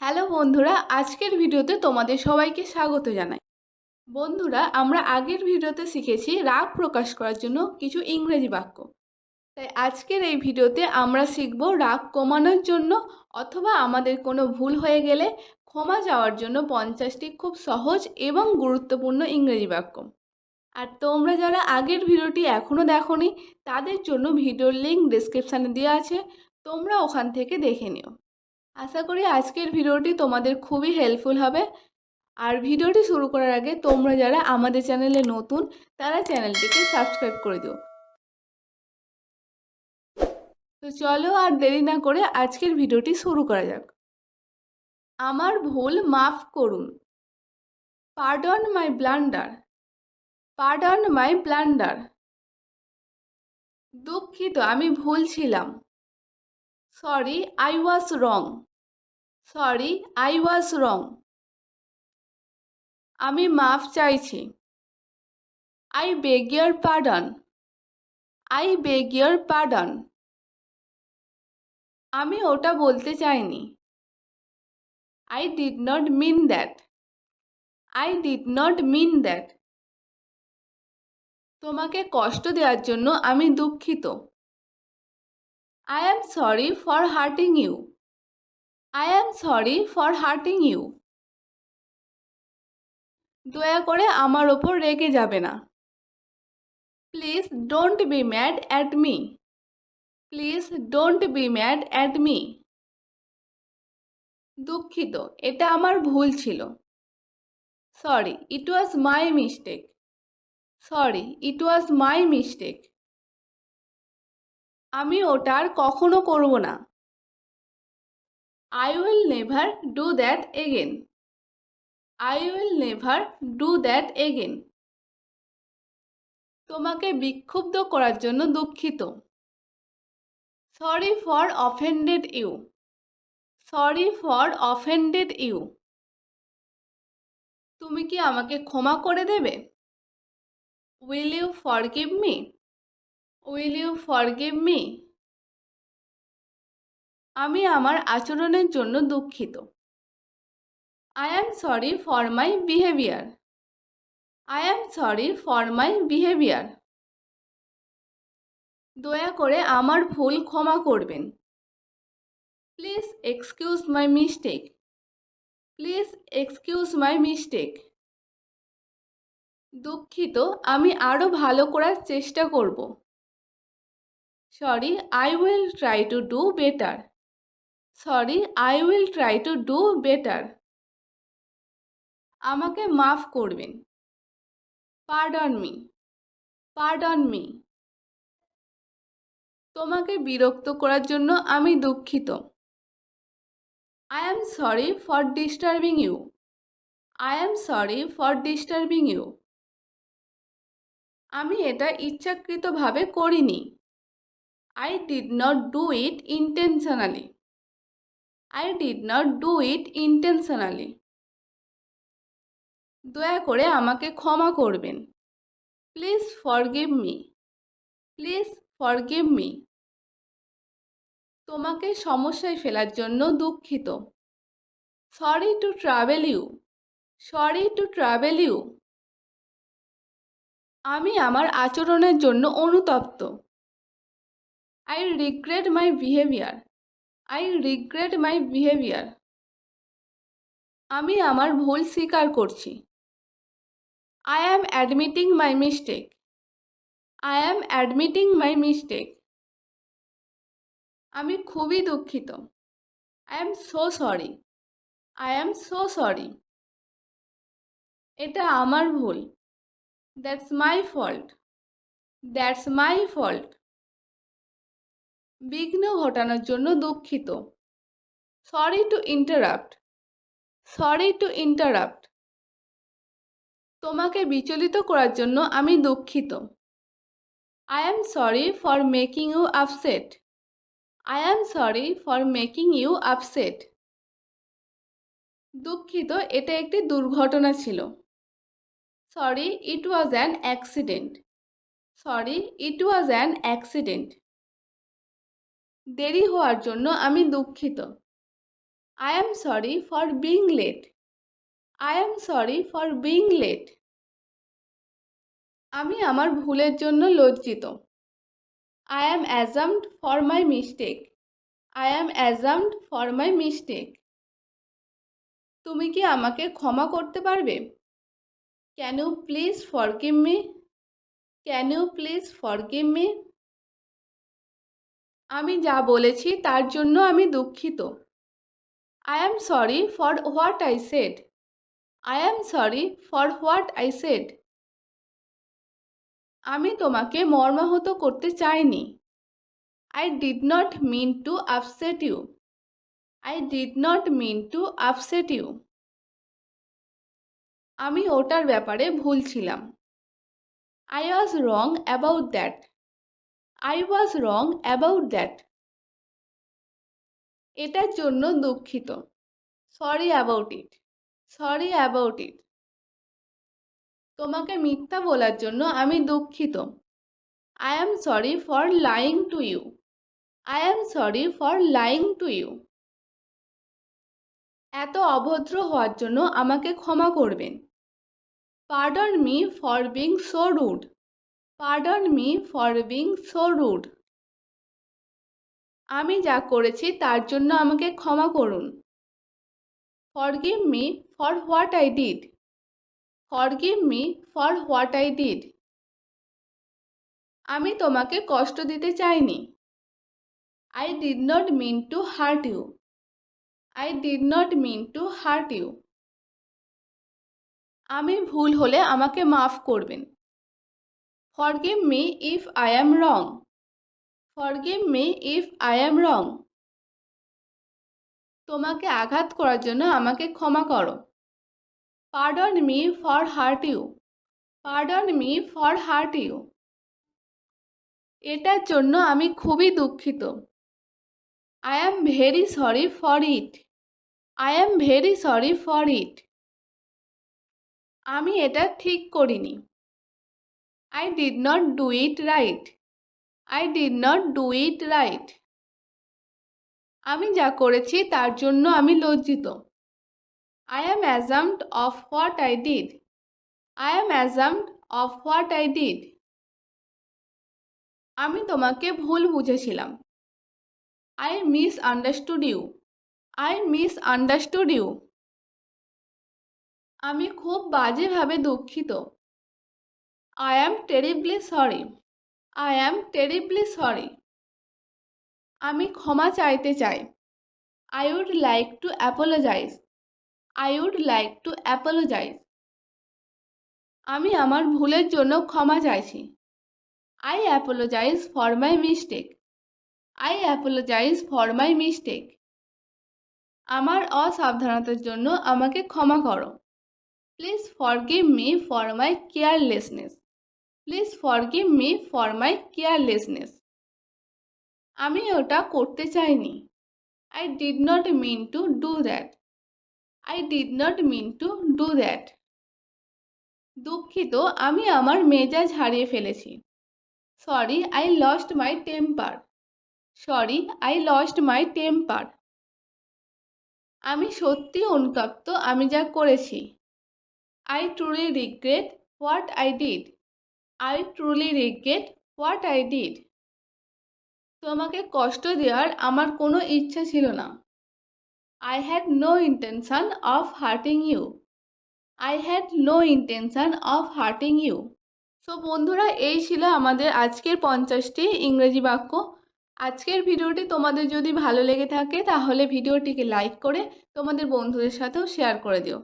Hello বন্ধুরা, আজকের ভিডিওতে তোমাদের সবাইকে স্বাগত জানাই। বন্ধুরা, আমরা আগের ভিডিওতে শিখেছি রাগ প্রকাশ করার জন্য কিছু ইংরেজি বাক্য। তাই আজকের এই ভিডিওতে আমরা শিখব রাগ কমানোর জন্য অথবা আমাদের কোনো ভুল হয়ে গেলে ক্ষমা চাওয়ার জন্য 50টি খুব সহজ এবং গুরুত্বপূর্ণ ইংরেজি বাক্য। আর তোমরা যারা আগের ভিডিওটি এখনও দেখোনি তাদের জন্য ভিডিওর লিঙ্ক ডেসক্রিপশানে দেওয়া আছে, তোমরা ওখান থেকে দেখে নিও। আশা করি আজকের ভিডিওটি তোমাদের খুবই হেল্পফুল হবে। আর ভিডিওটি শুরু করার আগে তোমরা যারা আমাদের চ্যানেলে নতুন তারা চ্যানেলটিকে সাবস্ক্রাইব করে দিও। তো চলো আর দেরি না করে আজকের ভিডিওটি শুরু করা যাক। আমার ভুল মাফ করুন। Pardon my blunder. Pardon my blunder. দুঃখিত, আমি ভুল ছিলাম। Sorry, I was wrong. Sorry, I was wrong. আমি মাফ চাইছি। I beg your pardon. I beg your pardon. আমি ওটা বলতে চাইনি। I did not mean that. I did not mean that. তোমাকে কষ্ট দেওয়ার জন্য আমি দুঃখিত। I am sorry for hurting you. I am sorry for hurting you. দয়া করে আমার ওপর রেগে যাবে না। Please don't be mad at me. Please don't be mad at me. দুঃখিত, এটা আমার ভুল ছিল। Sorry, it was my mistake. Sorry, it was my mistake. আমি ওটা আর কখনো করব না। I will never do that again. I will never do that again. তোমাকে বিক্ষুব্ধ করার জন্য দুঃখিত। Sorry for offended you. Sorry for offended you. তুমি কি আমাকে ক্ষমা করে দেবে? Will you forgive me? Will you forgive me? আমি আমার আচরণের জন্য দুঃখিত। I am sorry for my behavior. I am sorry for my behavior. দয়া করে আমার ভুল ক্ষমা করবেন। Please excuse my mistake. Please excuse my mistake. দুঃখিত, আমি আরও ভালো করার চেষ্টা করব। Sorry, I will try to do better. Sorry, I will try to do better. আমাকে মাফ করবেন। Pardon me. Pardon me. তোমাকে বিরক্ত করার জন্য আমি দুঃখিত। I am sorry for disturbing you. I am sorry for disturbing you. আমি এটা ইচ্ছাকৃতভাবে করিনি। I did not do it intentionally. I did not do it intentionally. দয়া করে আমাকে ক্ষমা করবেন। Please forgive me. Please forgive me. তোমাকে সমস্যায় ফেলার জন্য দুঃখিত। Sorry to trouble you. Sorry to trouble you. আমি আমার আচরণের জন্য অনুতপ্ত। I regret my behavior. I regret my behavior. আমি আমার ভুল স্বীকার করছি। I am admitting my mistake. I am admitting my mistake. আমি খুবই দুঃখিত। I am so sorry. I am so sorry. এটা আমার ভুল। That's my fault. That's my fault. বিঘ্ন ঘটানোর জন্য দুঃখিত। Sorry to interrupt. Sorry to interrupt. তোমাকে বিচলিত করার জন্য আমি দুঃখিত। I am sorry for making you upset. I am sorry for making you upset. দুঃখিত, এটা একটি দুর্ঘটনা ছিল। Sorry, it was an accident. Sorry, it was an accident. দেরি হওয়ার জন্য আমি দুঃখিত। I am sorry for being late. I am sorry for being late. আমি আমার ভুলের জন্য লজ্জিত। I am ashamed for my mistake. I am ashamed for my mistake. তুমি কি আমাকে ক্ষমা করতে পারবে? Can you please forgive me? Can you please forgive me? আমি যা বলেছি তার জন্য আমি দুঃখিত। I am sorry for what I said. I am sorry for what I said. আমি তোমাকে মর্মাহত করতে চাইনি। I did not mean to upset you. I did not mean to upset you. আমি ওটার ব্যাপারে ভুল ছিলাম। I was wrong about that. I was wrong about that. এটার জন্য দুঃখিত। Sorry about it. Sorry about it. তোমাকে মিথ্যা বলার জন্য আমি দুঃখিত। I am sorry for lying to you. I am sorry for lying to you. এত অভদ্র হওয়ার জন্য আমাকে ক্ষমা করবেন। Pardon me for being so rude. Pardon me for being so rude. আমি যা করেছি তার জন্য আমাকে ক্ষমা করুন। Forgive me for what I did. Forgive me for what I did. আমি তোমাকে কষ্ট দিতে চাইনি। I did not mean to hurt you. I did not mean to hurt you. আমি ভুল হলে আমাকে মাফ করবেন। Forgive me if I am wrong. Forgive me if I am wrong. তোমাকে আঘাত করার জন্য আমাকে ক্ষমা করো। Pardon me for hurt you. Pardon me for hurt you. এটার জন্য আমি খুবই দুঃখিত। I am very sorry for it. I am very sorry for it. আমি এটা ঠিক করিনি। I did not do it right. I did not do it right. আমি যা করেছি তার জন্য আমি লজ্জিত। I am ashamed of what I did. I am ashamed of what I did. আমি তোমাকে ভুল বুঝেছিলাম। I misunderstood you. I misunderstood you. আমি খুব বাজেভাবে দুঃখিত। I am terribly sorry. I am terribly sorry. আমি ক্ষমা চাইতে চাই। I would like to apologize. I would like to apologize. আমি আমার ভুলের জন্য ক্ষমা চাইছি। I apologize for my mistake. I apologize for my mistake. আমার অসাবধানতার জন্য আমাকে ক্ষমা করো। Please forgive me for my carelessness. Please forgive me for my carelessness. আমি ওটা করতে চাইনি। I did not mean to do that. I did not mean to do that. দুঃখিত, আমি আমার মেজাজ হারিয়ে ফেলেছি। Sorry, I lost my temper. Sorry, I lost my temper. আমি সত্যি অনুতপ্ত আমি যা করেছি। I truly regret what I did. I truly regret what I did. তোমাকে কষ্ট দেওয়ার আমার কোনো ইচ্ছা ছিল না। I had no intention of hurting you. I had no intention of hurting you. So বন্ধুরা, এই ছিল আমাদের আজকের 50টি ইংরেজি বাক্য। আজকের ভিডিওটি তোমাদের যদি ভালো লেগে থাকে তাহলে ভিডিওটিকে লাইক করে তোমাদের বন্ধুদের সাথেও শেয়ার করে দিও।